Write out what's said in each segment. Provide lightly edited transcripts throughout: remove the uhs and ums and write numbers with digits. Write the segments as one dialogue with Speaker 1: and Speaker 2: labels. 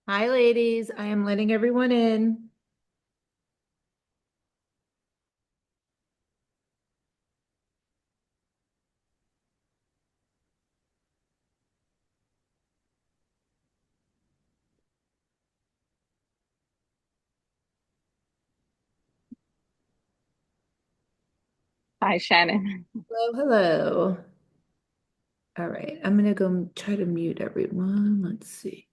Speaker 1: Hi, ladies. I am letting everyone in.
Speaker 2: Hi, Shannon.
Speaker 1: Hello, hello. All right, I'm gonna go try to mute everyone. Let's see.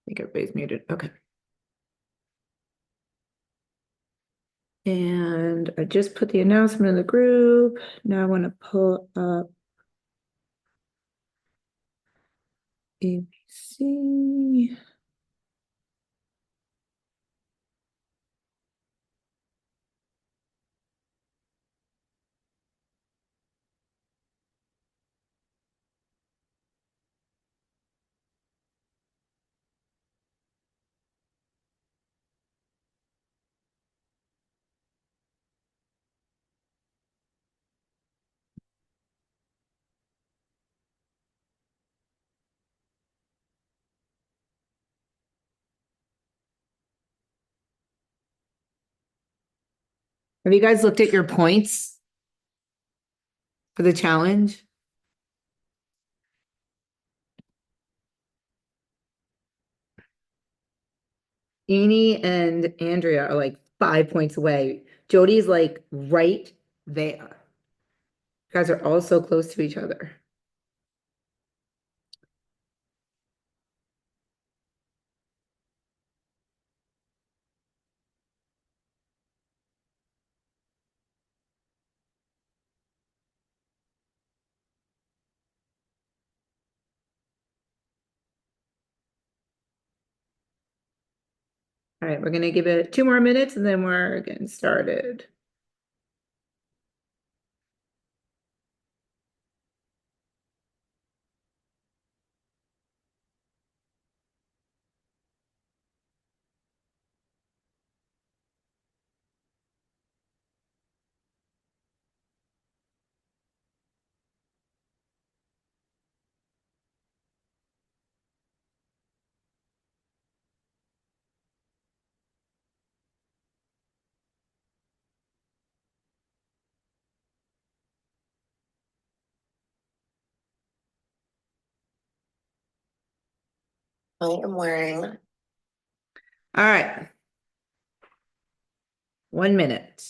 Speaker 1: I think everybody's muted. Okay. And I just put the announcement in the group. Now I want to pull up ABC. Have you guys looked at your points for the challenge? Amy and Andrea are like 5 points away. Jody's like right there. You guys are all so close to each other. All right, we're gonna give it 2 more minutes and then we're getting started. I am wearing. All right, 1 minute.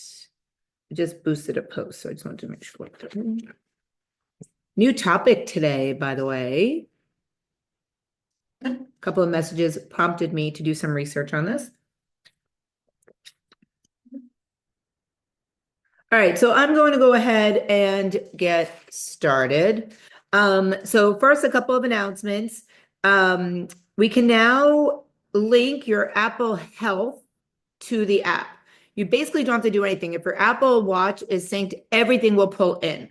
Speaker 1: I just boosted a post, so I just wanted to make sure. New topic today, by the way. A couple of messages prompted me to do some research on this. All right, so I'm going to go ahead and get started. So first, a couple of announcements. Um, we can now link your Apple Health to the app. You basically don't have to do anything. If your Apple Watch is synced, everything will pull in.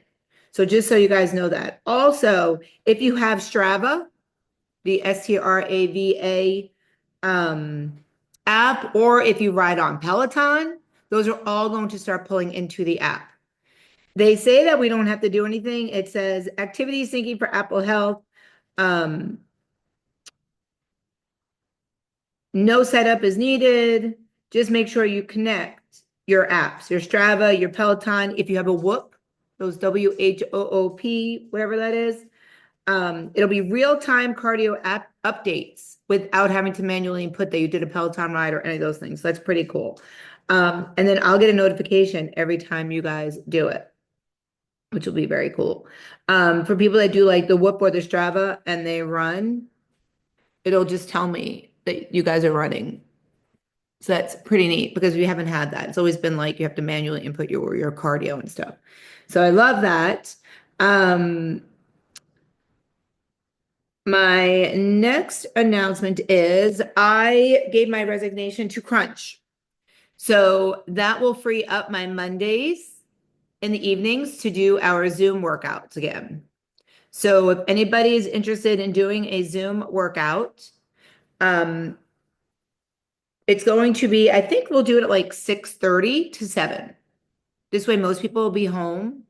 Speaker 1: So just so you guys know that. Also, if you have Strava, the Strava app, or if you ride on Peloton, those are all going to start pulling into the app. They say that we don't have to do anything. It says activity syncing for Apple Health. Um, no setup is needed. Just make sure you connect your apps, your Strava, your Peloton. If you have a Whoop, those WHOOP, whatever that is, it'll be real-time cardio app updates without having to manually input that you did a Peloton ride or any of those things. So that's pretty cool. And then I'll get a notification every time you guys do it, which will be very cool. For people that do like the Whoop or the Strava and they run, it'll just tell me that you guys are running. So that's pretty neat because we haven't had that. It's always been like you have to manually input your cardio and stuff. So I love that. Um, my next announcement is I gave my resignation to Crunch. So that will free up my Mondays in the evenings to do our Zoom workouts again. So if anybody is interested in doing a Zoom workout, um, it's going to be, I think we'll do it at like 6:30 to 7. This way most people will be home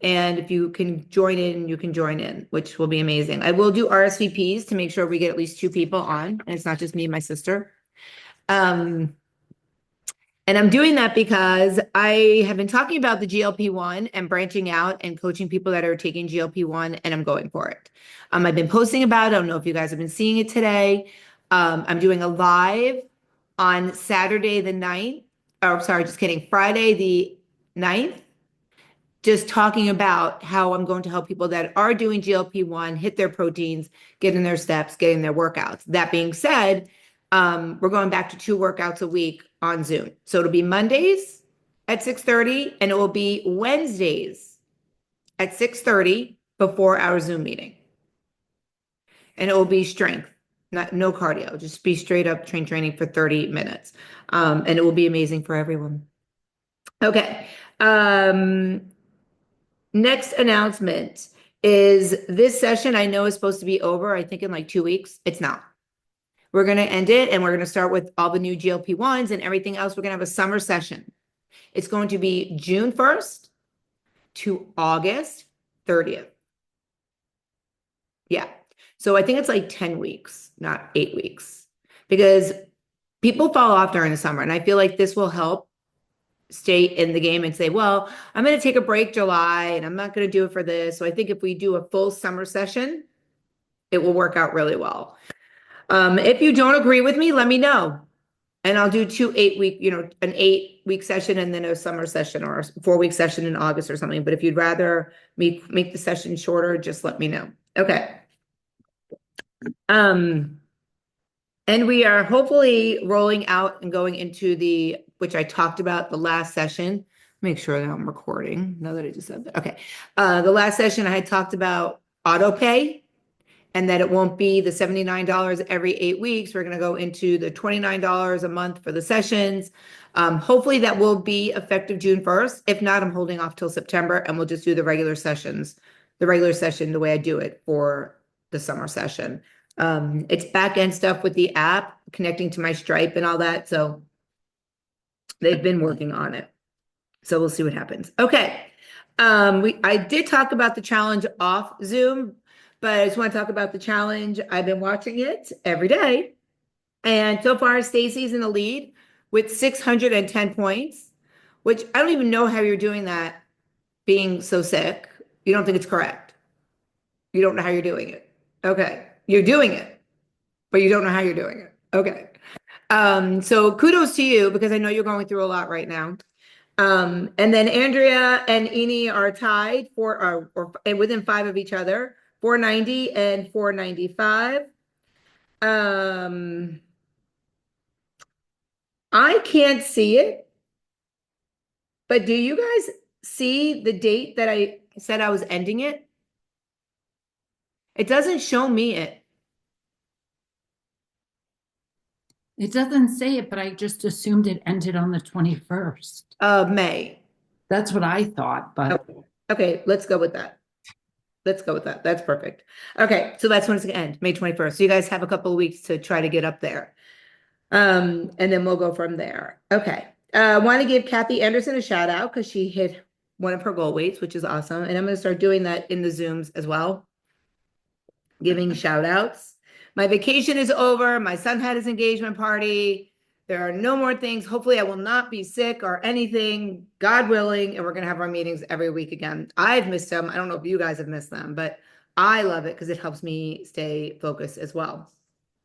Speaker 1: And if you can join in, you can join in, which will be amazing. I will do RSVPs to make sure we get at least 2 people on, and it's not just me and my sister. And I'm doing that because I have been talking about the GLP-1 and branching out and coaching people that are taking GLP-1, and I'm going for it. I've been posting about it. I don't know if you guys have been seeing it today. I'm doing a live on Saturday the 9th. Oh, sorry, just kidding. Friday the 9th. Just talking about how I'm going to help people that are doing GLP-1 hit their proteins, get in their steps, get in their workouts. That being said, we're going back to 2 workouts a week on Zoom. So it'll be Mondays at 6:30, and it will be Wednesdays at 6:30 before our Zoom meeting. And it will be strength, no cardio, just be straight up training for 30 minutes. And it will be amazing for everyone. Okay. Next announcement is this session I know is supposed to be over, I think in like 2 weeks. It's not. We're going to end it, and we're going to start with all the new GLP-1s and everything else. We're going to have a summer session. It's going to be June 1st to August 30th. Yeah. So I think it's like 10 weeks, not 8 weeks, because people fall off during the summer. And I feel like this will help stay in the game and say, well, I'm going to take a break July and I'm not going to do it for this. So I think if we do a full summer session, it will work out really well. If you don't agree with me, let me know. And I'll do 2 8-week, an 8-week session and then a summer session or a 4-week session in August or something. But if you'd rather me make the session shorter, just let me know. Okay. And we are hopefully rolling out and going into which I talked about the last session. Make sure that I'm recording now that I just said that. Okay. The last session I had talked about auto pay, and that it won't be the $79 every 8 weeks. We're going to go into the $29 a month for the sessions. Hopefully that will be effective June 1st. If not, I'm holding off till September, and we'll just do the regular session the way I do it for the summer session. It's back end stuff with the app connecting to my Stripe and all that. So they've been working on it. So we'll see what happens. Okay. I did talk about the challenge off Zoom, but I just want to talk about the challenge. I've been watching it every day. And so far, Stacy's in the lead with 610 points, which I don't even know how you're doing that being so sick. You don't think it's correct. You don't know how you're doing it. Okay. You're doing it, but you don't know how you're doing it. Okay. So kudos to you, because I know you're going through a lot right now. And then Andrea and Eni are tied or within 5 of each other, 490 and 495. I can't see it, but do you guys see the date that I said I was ending it? It doesn't show me it.
Speaker 3: It doesn't say it, but I just assumed it ended on the 21st.
Speaker 1: Of May.
Speaker 3: That's what I thought, but
Speaker 1: Okay, let's go with that. That's perfect. Okay, so that's when it's gonna end, May 21st. So you guys have a couple of weeks to try to get up there. And then we'll go from there. Okay. I want to give Kathy Anderson a shout out because she hit one of her goal weights, which is awesome. And I'm going to start doing that in the Zooms as well, giving shout outs. My vacation is over. My son had his engagement party. There are no more things. Hopefully I will not be sick or anything, God willing, and we're going to have our meetings every week again. I've missed them. I don't know if you guys have missed them, but I love it because it helps me stay focused as well.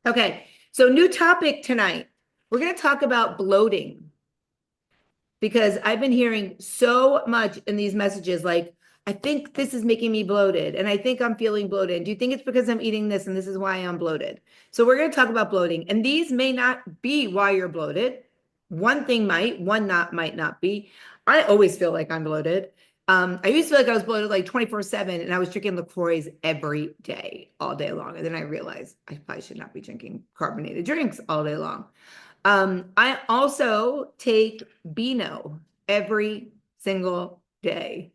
Speaker 1: Okay, so new topic tonight. We're going to talk about bloating, because I've been hearing so much in these messages like, I think this is making me bloated, and I think I'm feeling bloated. Do you think it's because I'm eating this and this is why I'm bloated? So we're going to talk about bloating, and these may not be why you're bloated. One thing might not be. I always feel like I'm bloated. I used to feel like I was bloated like 24/7, and I was drinking LaCroix every day, all day long. And then I realized I probably should not be drinking carbonated drinks all day long. I also take Beano every single day,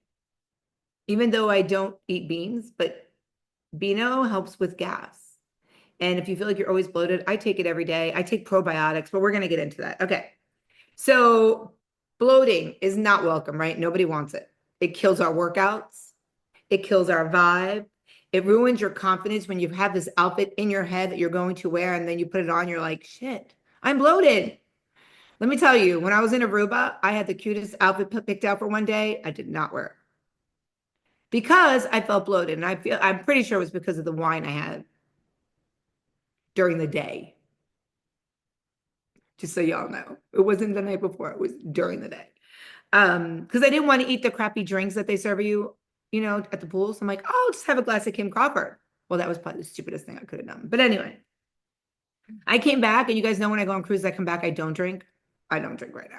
Speaker 1: even though I don't eat beans, but Beano helps with gas. And if you feel like you're always bloated, I take it every day. I take probiotics, but we're going to get into that. Okay. So bloating is not welcome, right? Nobody wants it. It kills our workouts. It kills our vibe. It ruins your confidence when you have this outfit in your head that you're going to wear, and then you put it on, you're like, shit, I'm bloated. Let me tell you, when I was in Aruba, I had the cutest outfit picked out for one day. I did not wear it because I felt bloated. And I'm pretty sure it was because of the wine I had during the day. Just so y'all know, it wasn't the night before, it was during the day. Because I didn't want to eat the crappy drinks that they serve you, at the pool. So I'm like, oh, just have a glass of Kim Crawford. Well, that was probably the stupidest thing I could have done. But anyway, I came back, and you guys know when I go on cruise, I come back, I don't drink. I don't drink right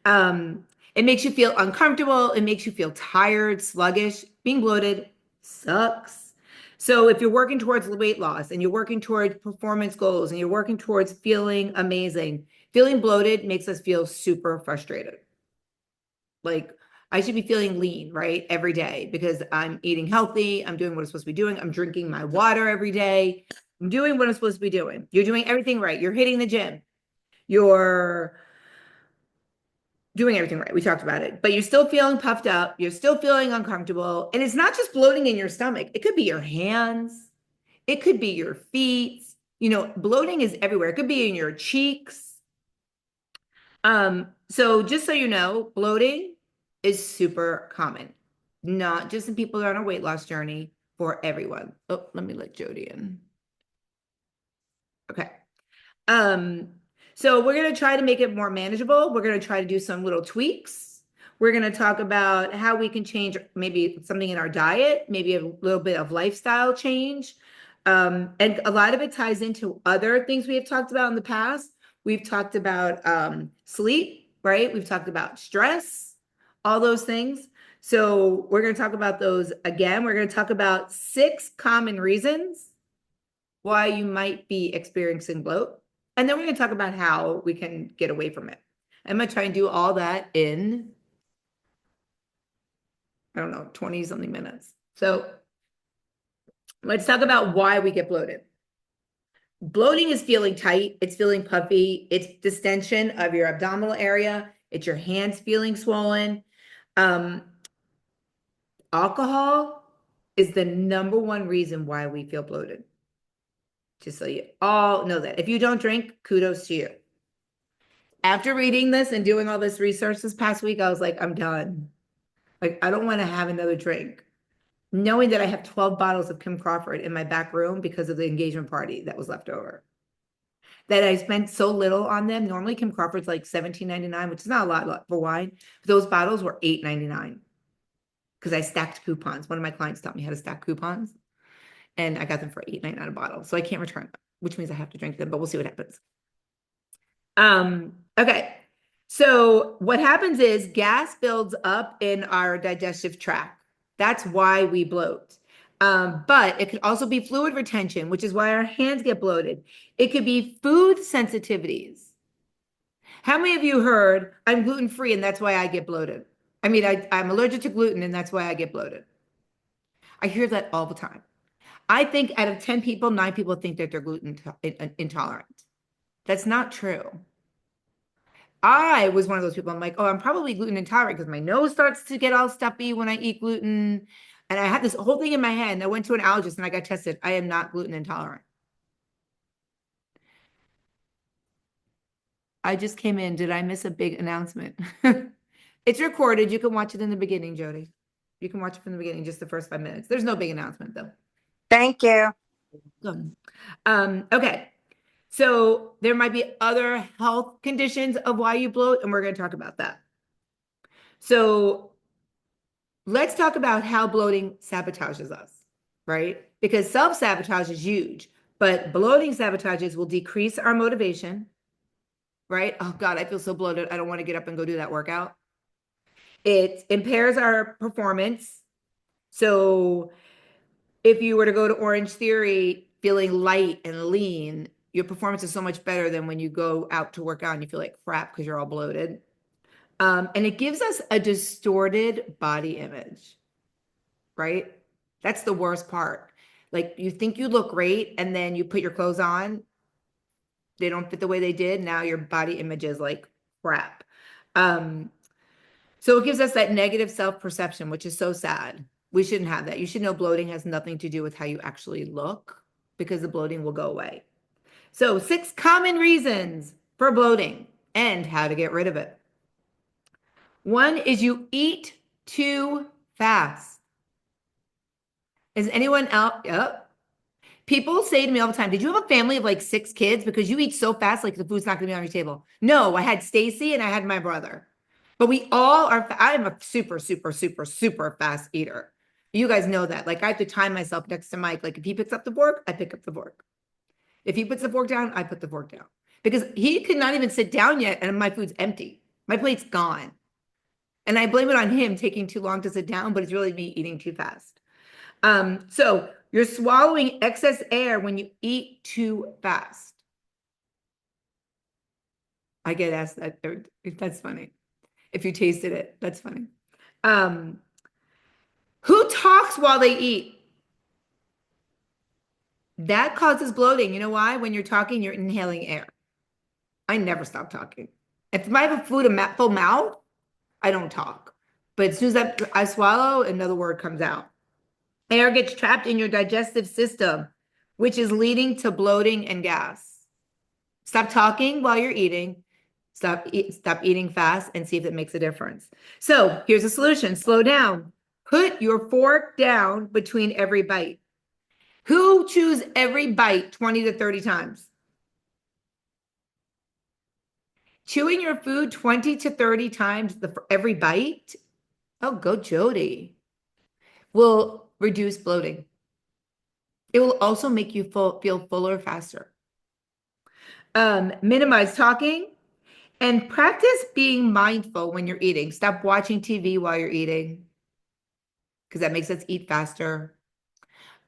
Speaker 1: now. It makes you feel uncomfortable. It makes you feel tired, sluggish. Being bloated sucks. So if you're working towards weight loss and you're working towards performance goals and you're working towards feeling amazing, feeling bloated makes us feel super frustrated. Like I should be feeling lean, right? Every day because I'm eating healthy. I'm doing what I'm supposed to be doing. I'm drinking my water every day. I'm doing what I'm supposed to be doing. You're doing everything right. You're hitting the gym. You're doing everything right. We talked about it, but you're still feeling puffed up. You're still feeling uncomfortable. And it's not just bloating in your stomach. It could be your hands. It could be your feet. Bloating is everywhere. It could be in your cheeks. So just so you know, bloating is super common, not just in people that are on a weight loss journey, for everyone. Oh, let me let Jody in. Okay. So we're going to try to make it more manageable. We're going to try to do some little tweaks. We're going to talk about how we can change maybe something in our diet, maybe a little bit of lifestyle change. And a lot of it ties into other things we have talked about in the past. We've talked about sleep, right? We've talked about stress, all those things. So we're going to talk about those again. We're going to talk about 6 common reasons why you might be experiencing bloat. And then we're going to talk about how we can get away from it. I'm going to try and do all that in, I don't know, 20 something minutes. So let's talk about why we get bloated. Bloating is feeling tight. It's feeling puffy. It's distension of your abdominal area. It's your hands feeling swollen. Alcohol is the #1 reason why we feel bloated. Just so you all know that. If you don't drink, kudos to you. After reading this and doing all this research this past week, I was like, I'm done. Like, I don't want to have another drink. Knowing that I have 12 bottles of Kim Crawford in my back room because of the engagement party that was left over. That I spent so little on them. Normally Kim Crawford's like $17.99, which is not a lot for wine. But those bottles were $8.99 because I stacked coupons. One of my clients taught me how to stack coupons, and I got them for $8.99 a bottle. So I can't return them, which means I have to drink them, but we'll see what happens. Okay. So what happens is gas builds up in our digestive tract. That's why we bloat. But it could also be fluid retention, which is why our hands get bloated. It could be food sensitivities. How many of you heard I'm gluten-free and that's why I get bloated? I mean, I'm allergic to gluten and that's why I get bloated. I hear that all the time. I think out of 10 people, 9 people think that they're gluten intolerant. That's not true. I was one of those people. I'm like, oh, I'm probably gluten intolerant because my nose starts to get all stuffy when I eat gluten. And I had this whole thing in my head. And I went to an allergist and I got tested. I am not gluten intolerant. I just came in. Did I miss a big announcement? It's recorded. You can watch it in the beginning, Jody. You can watch it from the beginning, just the first 5 minutes. There's no big announcement, though.
Speaker 4: Thank you.
Speaker 1: Okay. So there might be other health conditions of why you bloat, and we're going to talk about that. So let's talk about how bloating sabotages us, right? Because self-sabotage is huge, but bloating sabotages will decrease our motivation, right? Oh God, I feel so bloated. I don't want to get up and go do that workout. It impairs our performance. So if you were to go to Orange Theory feeling light and lean, your performance is so much better than when you go out to work out and you feel like crap because you're all bloated. And it gives us a distorted body image, right? That's the worst part. Like you think you look great and then you put your clothes on, they don't fit the way they did. Now your body image is like crap. So it gives us that negative self-perception, which is so sad. We shouldn't have that. You should know bloating has nothing to do with how you actually look because the bloating will go away. So 6 common reasons for bloating and how to get rid of it. One is you eat too fast. Is anyone out? Yep. People say to me all the time, did you have a family of like 6 kids? Because you eat so fast, like the food's not going to be on your table. No, I had Stacy and I had my brother. But we all are, I'm a super, super, super, super fast eater. You guys know that. Like I have to time myself next to Mike. Like if he picks up the fork, I pick up the fork. If he puts the fork down, I put the fork down. Because he could not even sit down yet and my food's empty. My plate's gone. And I blame it on him taking too long to sit down, but it's really me eating too fast. So you're swallowing excess air when you eat too fast. I get asked that. That's funny. If you tasted it, that's funny. Who talks while they eat? That causes bloating. You know why? When you're talking, you're inhaling air. I never stop talking. If I have a food full mouth, I don't talk. But as soon as I swallow, another word comes out. Air gets trapped in your digestive system, which is leading to bloating and gas. Stop talking while you're eating. Stop eating fast and see if it makes a difference. So here's a solution. Slow down. Put your fork down between every bite. Who chews every bite 20 to 30 times? Chewing your food 20 to 30 times for every bite? Oh, go Jody. Will reduce bloating. It will also make you feel fuller faster. Minimize talking and practice being mindful when you're eating. Stop watching TV while you're eating because that makes us eat faster.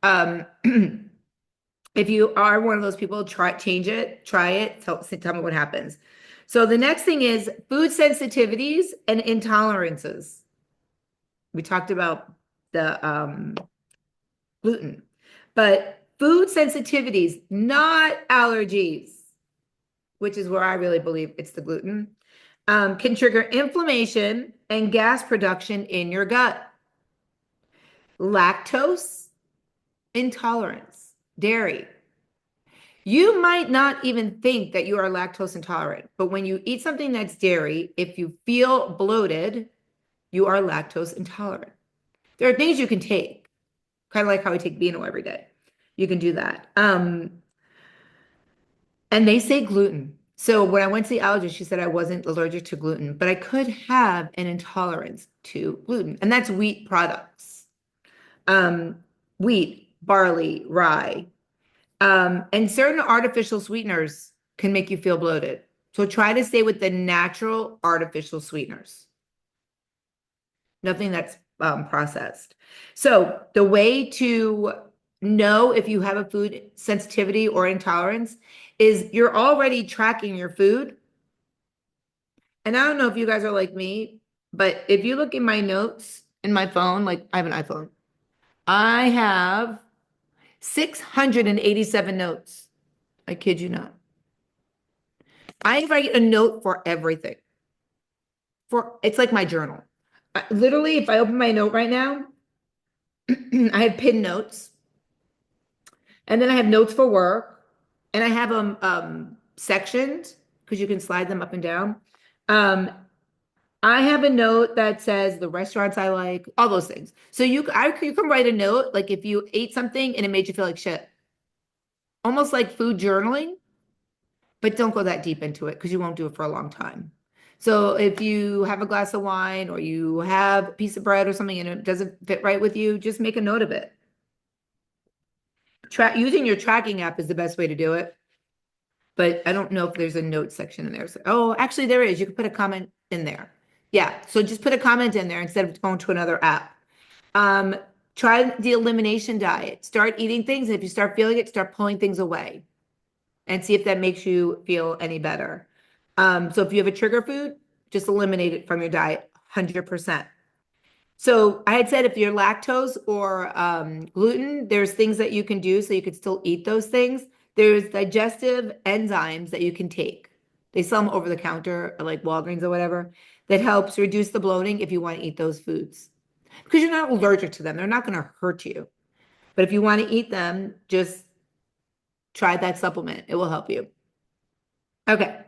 Speaker 1: If you are one of those people, change it, try it, tell me what happens. So the next thing is food sensitivities and intolerances. We talked about the gluten, but food sensitivities, not allergies, which is where I really believe it's the gluten, can trigger inflammation and gas production in your gut. Lactose intolerance, dairy. You might not even think that you are lactose intolerant, but when you eat something that's dairy, if you feel bloated, you are lactose intolerant. There are things you can take, kind of like how I take Beano every day. You can do that. And they say gluten. So when I went to the allergist, she said I wasn't allergic to gluten, but I could have an intolerance to gluten, and that's wheat products. Wheat, barley, rye, and certain artificial sweeteners can make you feel bloated. So try to stay with the natural artificial sweeteners. Nothing that's processed. So the way to know if you have a food sensitivity or intolerance is you're already tracking your food. And I don't know if you guys are like me, but if you look in my notes in my phone, like I have an iPhone, I have 687 notes. I kid you not. I write a note for everything. It's like my journal. Literally, if I open my note right now, I have pinned notes, and then I have notes for work, and I have them sectioned because you can slide them up and down. I have a note that says the restaurants I like, all those things. So you can write a note like if you ate something and it made you feel like shit, almost like food journaling, but don't go that deep into it because you won't do it for a long time. So if you have a glass of wine or you have a piece of bread or something and it doesn't fit right with you, just make a note of it. Using your tracking app is the best way to do it. But I don't know if there's a note section in there. So, oh, actually there is. You can put a comment in there. Yeah, so just put a comment in there instead of going to another app. Try the elimination diet. Start eating things. And if you start feeling it, start pulling things away and see if that makes you feel any better. So if you have a trigger food, just eliminate it from your diet 100%. So I had said if you're lactose or gluten, there's things that you can do so you could still eat those things. There's digestive enzymes that you can take. They sell them over the counter, like Walgreens or whatever, that helps reduce the bloating if you want to eat those foods. because you're not allergic to them. They're not going to hurt you. But if you want to eat them, just try that supplement. It will help you. Okay.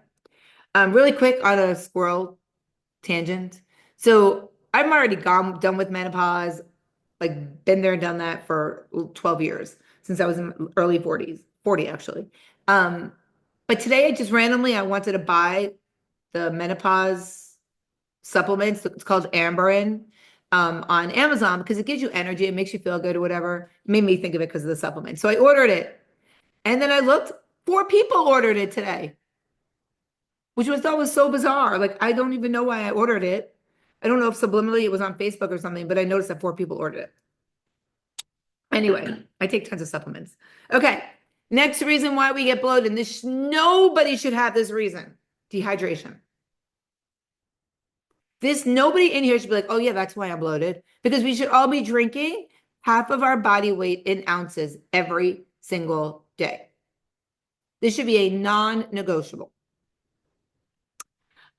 Speaker 1: Really quick on a squirrel tangent. So I'm already done with menopause, like been there and done that for 12 years since I was in early 40s, 40 actually. But today I wanted to buy the menopause supplements. It's called Amberin on Amazon because it gives you energy. It makes you feel good or whatever. It made me think of it because of the supplement. So I ordered it. And then I looked, 4 people ordered it today, which was thought was so bizarre. Like, I don't even know why I ordered it. I don't know if subliminally it was on Facebook or something, but I noticed that 4 people ordered it. Anyway, I take tons of supplements. Okay. Next reason why we get bloated. Nobody should have this reason. Dehydration. Nobody in here should be like, oh yeah, that's why I'm bloated. Because we should all be drinking half of our body weight in ounces every single day. This should be a non-negotiable.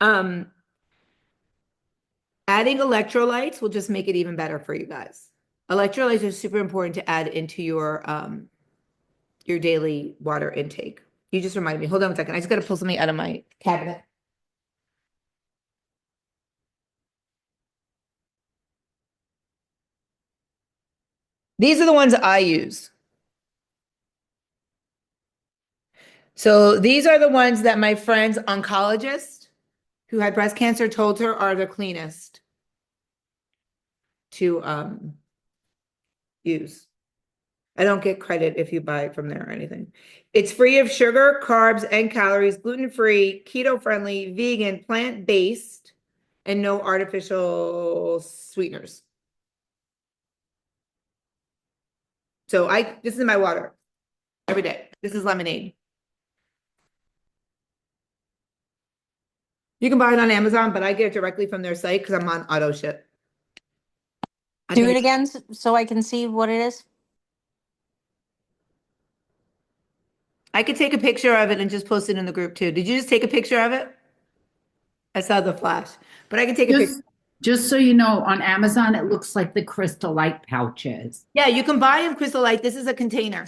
Speaker 1: Adding electrolytes will just make it even better for you guys. Electrolytes are super important to add into your daily water intake. You just reminded me. Hold on a second. I just got to pull something out of my cabinet. These are the ones I use. So these are the ones that my friend's oncologist who had breast cancer told her are the cleanest to use. I don't get credit if you buy it from there or anything. It's free of sugar, carbs, and calories, gluten-free, keto-friendly, vegan, plant-based, and no artificial sweeteners. So this is my water every day. This is lemonade. You can buy it on Amazon, but I get it directly from their site because I'm on auto ship.
Speaker 4: Do it again so I can see what it is.
Speaker 1: I could take a picture of it and just post it in the group too. Did you just take a picture of it? I saw the flash, but I can take a picture.
Speaker 3: Just so you know, on Amazon, it looks like the Crystal Light pouches.
Speaker 1: Yeah, you can buy them Crystal Light. This is a container.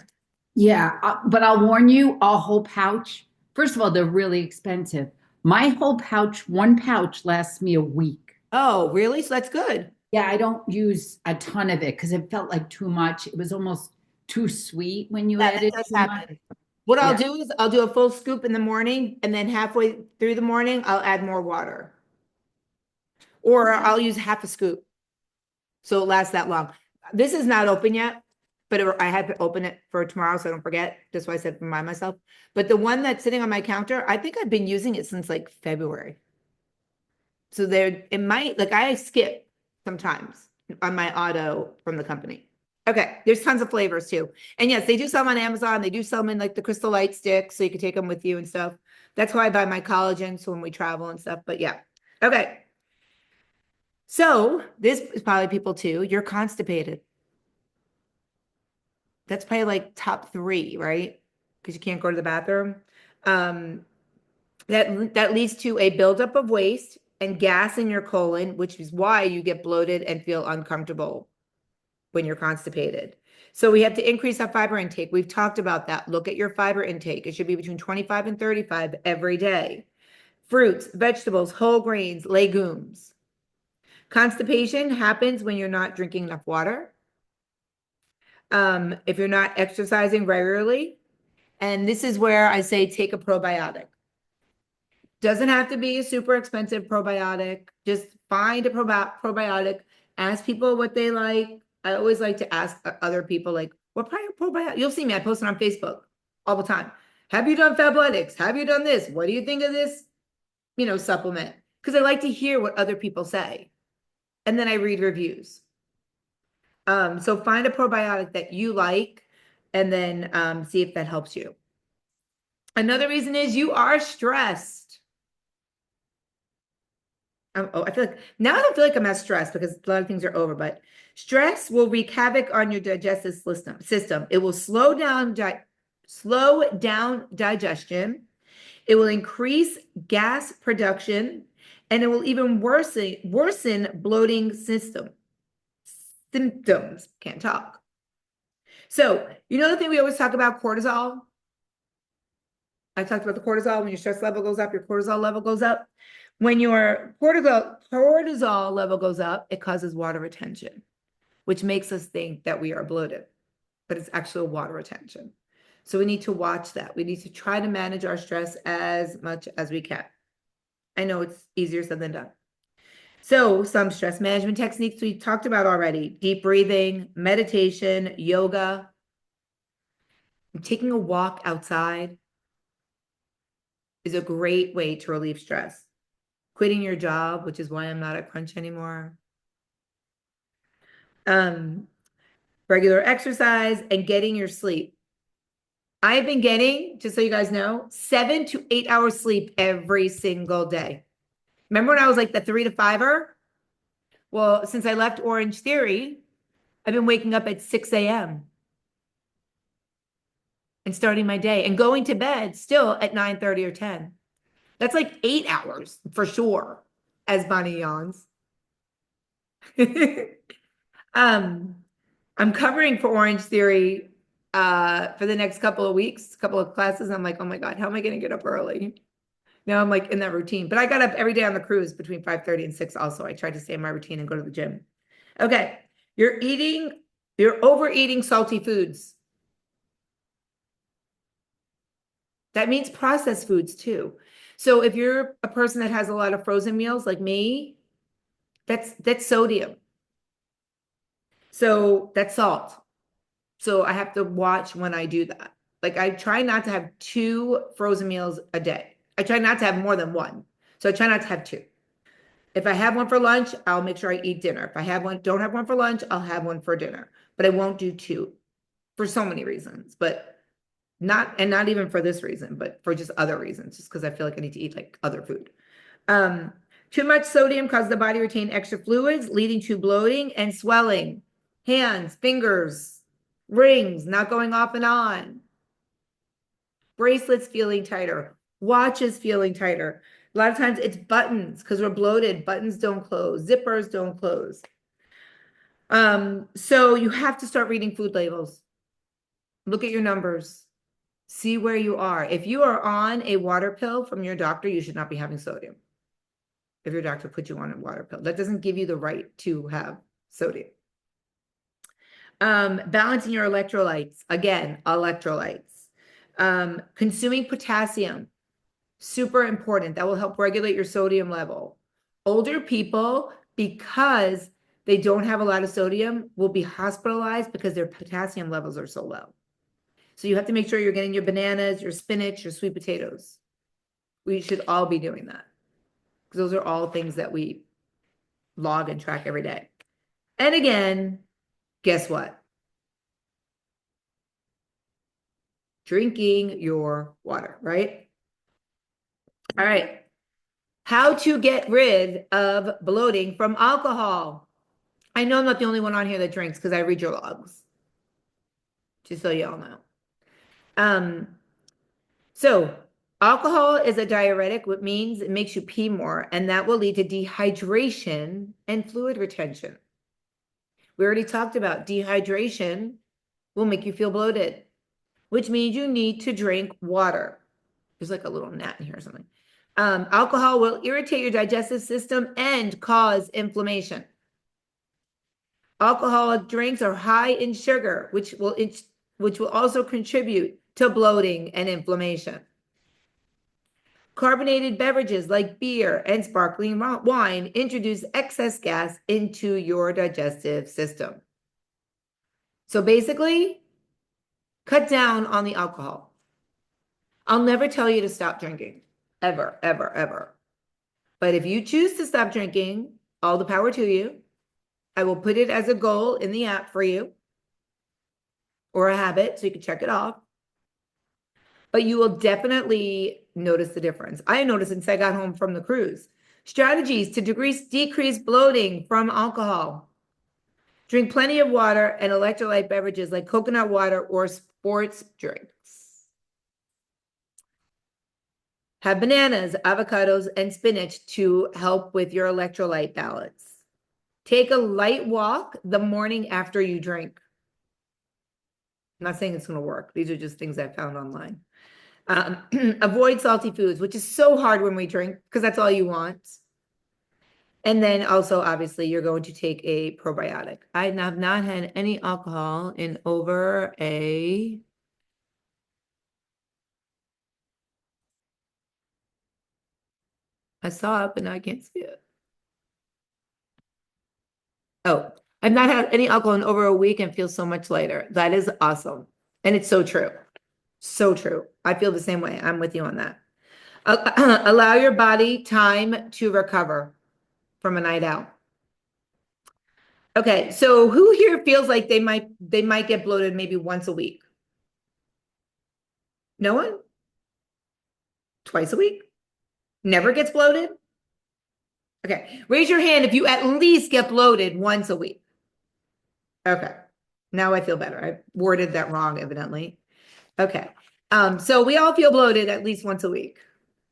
Speaker 3: Yeah, but I'll warn you, a whole pouch. First of all, they're really expensive. My whole pouch, 1 pouch lasts me a week.
Speaker 1: Oh, really? So that's good.
Speaker 3: Yeah, I don't use a ton of it because it felt like too much. It was almost too sweet when you add it.
Speaker 1: What I'll do is I'll do a full scoop in the morning, and then halfway through the morning, I'll add more water. Or I'll use half a scoop. So it lasts that long. This is not open yet, but I had to open it for tomorrow so I don't forget. That's why I said remind myself. But the one that's sitting on my counter, I think I've been using it since like February. So it might, like I skip sometimes on my auto from the company. Okay, there's tons of flavors too. And yes, they do sell them on Amazon. They do sell them in like the Crystal Light sticks, so you can take them with you and stuff. That's why I buy my collagen, so when we travel and stuff, but yeah. Okay. So this is probably people too. You're constipated. That's probably like top 3, right? Because you can't go to the bathroom. That leads to a buildup of waste and gas in your colon, which is why you get bloated and feel uncomfortable when you're constipated. So we have to increase our fiber intake. We've talked about that. Look at your fiber intake. It should be between 25 and 35 every day. Fruits, vegetables, whole grains, legumes. Constipation happens when you're not drinking enough water. If you're not exercising regularly. And this is where I say take a probiotic. Doesn't have to be a super expensive probiotic. Just find a probiotic. Ask people what they like. I always like to ask other people, like, what probiotic? You'll see me. I post it on Facebook all the time. Have you done Fabletics? Have you done this? What do you think of this, supplement? Because I like to hear what other people say. And then I read reviews. So find a probiotic that you like and then see if that helps you. Another reason is you are stressed. I feel like now I don't feel like I'm as stressed because a lot of things are over, but stress will wreak havoc on your digestive system. It will slow down digestion. It will increase gas production, and it will even worsen bloating symptoms, can't talk. So, you know the thing we always talk about, cortisol? I talked about the cortisol. When your stress level goes up, your cortisol level goes up. When your cortisol level goes up, it causes water retention, which makes us think that we are bloated, but it's actually water retention. So we need to watch that. We need to try to manage our stress as much as we can. I know it's easier said than done. So some stress management techniques we talked about already: deep breathing, meditation, yoga, taking a walk outside is a great way to relieve stress. Quitting your job, which is why I'm not at Crunch anymore. Regular exercise and getting your sleep. I've been getting, just so you guys know, 7 to 8 hours sleep every single day. Remember when I was like the 3 to 5er? Well, since I left Orange Theory, I've been waking up at 6 a.m. and starting my day and going to bed still at 9:30 or 10. That's like 8 hours for sure, as Bonnie yawns. I'm covering for Orange Theory for the next couple of weeks, couple of classes. I'm like, oh my God, how am I going to get up early? Now I'm like in that routine, but I got up every day on the cruise between 5:30 and 6 also. I tried to stay in my routine and go to the gym. Okay, you're overeating salty foods. That means processed foods too. So if you're a person that has a lot of frozen meals like me, that's sodium. So that's salt. So I have to watch when I do that. Like I try not to have 2 frozen meals a day. I try not to have more than 1. So I try not to have 2. If I have one for lunch, I'll make sure I eat dinner. If I don't have one for lunch, I'll have one for dinner. But I won't do 2 for so many reasons, but not even for this reason, but for just other reasons, just because I feel like I need to eat like other food. Too much sodium causes the body to retain extra fluids, leading to bloating and swelling. Hands, fingers, rings not going off and on. Bracelets feeling tighter. Watches feeling tighter. A lot of times it's buttons because we're bloated. Buttons don't close. Zippers don't close. So you have to start reading food labels. Look at your numbers. See where you are. If you are on a water pill from your doctor, you should not be having sodium. If your doctor put you on a water pill, that doesn't give you the right to have sodium. Balancing your electrolytes. Again, electrolytes. Consuming potassium. Super important. That will help regulate your sodium level. Older people, because they don't have a lot of sodium, will be hospitalized because their potassium levels are so low. So you have to make sure you're getting your bananas, your spinach, your sweet potatoes. We should all be doing that, because those are all things that we log and track every day. And again, guess what? Drinking your water, right? All right. How to get rid of bloating from alcohol. I know I'm not the only one on here that drinks because I read your logs. Just so y'all know. So alcohol is a diuretic, which means it makes you pee more, and that will lead to dehydration and fluid retention. We already talked about dehydration will make you feel bloated, which means you need to drink water. There's like a little gnat in here or something. Alcohol will irritate your digestive system and cause inflammation. Alcoholic drinks are high in sugar, which will also contribute to bloating and inflammation. Carbonated beverages like beer and sparkling wine introduce excess gas into your digestive system. So basically, cut down on the alcohol. I'll never tell you to stop drinking, ever, ever, ever. But if you choose to stop drinking, all the power to you. I will put it as a goal in the app for you, or a habit, so you can check it off. But you will definitely notice the difference. I noticed since I got home from the cruise. Strategies to decrease bloating from alcohol. Drink plenty of water and electrolyte beverages like coconut water or sports drinks. Have bananas, avocados, and spinach to help with your electrolyte balance. Take a light walk the morning after you drink. I'm not saying it's going to work. These are just things I found online. Avoid salty foods, which is so hard when we drink because that's all you want. And then also, obviously, you're going to take a probiotic. I have not had any alcohol in over a... I saw it, but now I can't see it. Oh, I've not had any alcohol in over a week and feel so much lighter. That is awesome. And it's so true. So true. I feel the same way. I'm with you on that. Allow your body time to recover from a night out. Okay, so who here feels like they might get bloated maybe once a week? No one? Twice a week? Never gets bloated? Okay, raise your hand if you at least get bloated once a week. Okay, now I feel better. I worded that wrong, evidently. Okay, so we all feel bloated at least once a week.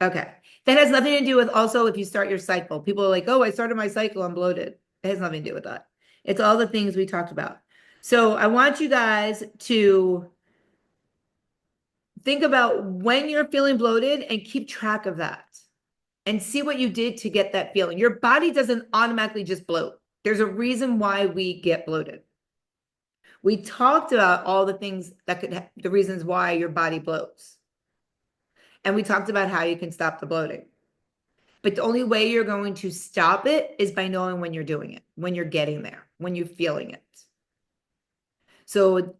Speaker 1: Okay, that has nothing to do with also if you start your cycle. People are like, oh, I started my cycle, I'm bloated. It has nothing to do with that. It's all the things we talked about. So I want you guys to think about when you're feeling bloated and keep track of that and see what you did to get that feeling. Your body doesn't automatically just bloat. There's a reason why we get bloated. We talked about all the things that could, the reasons why your body bloats. And we talked about how you can stop the bloating. But the only way you're going to stop it is by knowing when you're doing it, when you're getting there, when you're feeling it. So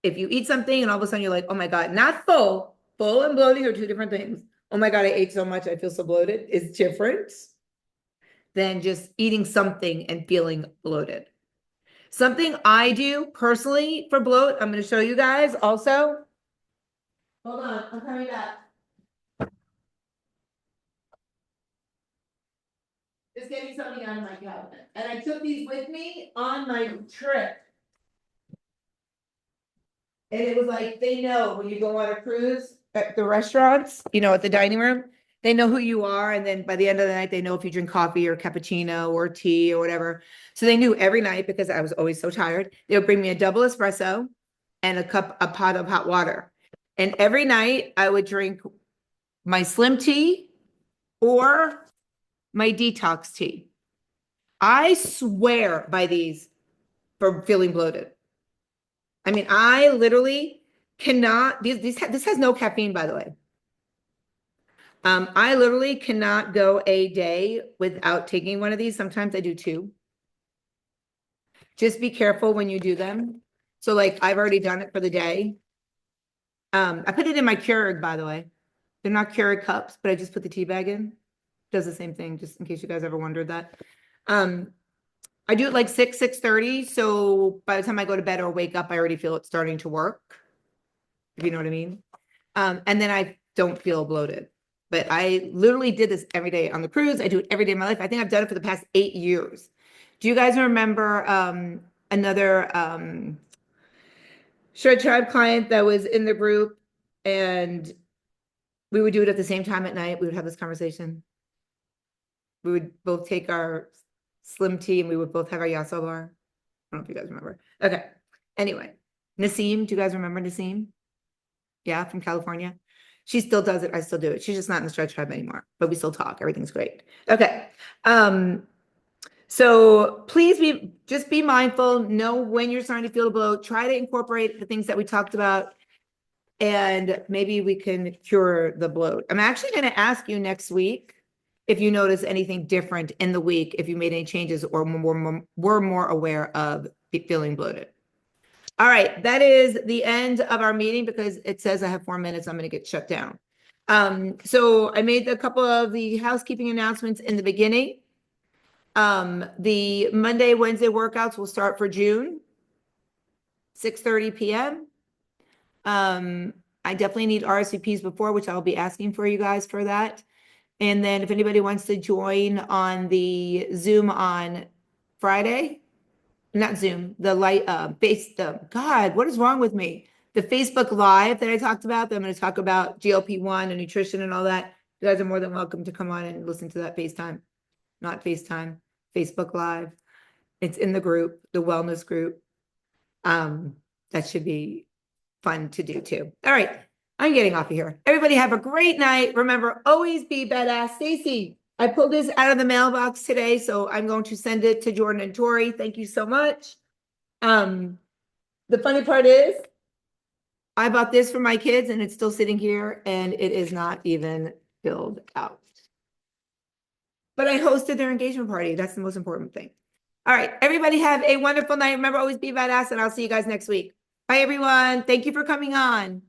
Speaker 1: if you eat something and all of a sudden you're like, oh my God, not full and bloating are two different things. Oh my God, I ate so much, I feel so bloated is different than just eating something and feeling bloated. Something I do personally for bloat, I'm going to show you guys also. Hold on, I'm coming back. Just get me something out of my cabinet. And I took these with me on my trip. And it was like, they know when you go on a cruise at the restaurants, you know, at the dining room, they know who you are. And then by the end of the night, they know if you drink coffee or cappuccino or tea or whatever. So they knew every night because I was always so tired. They would bring me a double espresso and a pot of hot water. And every night I would drink my slim tea or my detox tea. I swear by these for feeling bloated. I mean, I literally cannot, this has no caffeine, by the way. I literally cannot go a day without taking one of these. Sometimes I do two. Just be careful when you do them. So like, I've already done it for the day. I put it in my Keurig, by the way. They're not Keurig cups, but I just put the tea bag in. Does the same thing, just in case you guys ever wondered that. I do it like 6:30. So by the time I go to bed or wake up, I already feel it starting to work. If you know what I mean. And then I don't feel bloated. But I literally did this every day on the cruise. I do it every day of my life. I think I've done it for the past 8 years. Do you guys remember another Shred Tribe client that was in the group and we would do it at the same time at night? We would have this conversation. We would both take our slim tea and we would both have our yasso bar. I don't know if you guys remember. Okay. Anyway, Naseem, do you guys remember Naseem? Yeah, from California. She still does it. I still do it. She's just not in the Stretch Tribe anymore, but we still talk. Everything's great. Okay. So please just be mindful. Know when you're starting to feel the bloat. Try to incorporate the things that we talked about, and maybe we can cure the bloat. I'm actually going to ask you next week if you notice anything different in the week, if you made any changes or were more aware of feeling bloated. All right, that is the end of our meeting because it says I have 4 minutes. I'm going to get shut down. So I made a couple of the housekeeping announcements in the beginning. The Monday, Wednesday workouts will start for June, 6:30 p.m. I definitely need RSVPs before, which I'll be asking for you guys for that. And then if anybody wants to join on the Zoom on Friday, not Zoom, the God, what is wrong with me? The Facebook Live that I talked about, that I'm going to talk about GLP-1 and nutrition and all that. You guys are more than welcome to come on and listen to that FaceTime, not FaceTime, Facebook Live. It's in the group, the wellness group. That should be fun to do too. All right, I'm getting off of here. Everybody have a great night. Remember, always be badass. Stacy, I pulled this out of the mailbox today, so I'm going to send it to Jordan and Tori. Thank you so much. The funny part is, I bought this for my kids and it's still sitting here and it is not even filled out. But I hosted their engagement party. That's the most important thing. All right, everybody have a wonderful night. Remember, always be badass, and I'll see you guys next week. Bye, everyone. Thank you for coming on.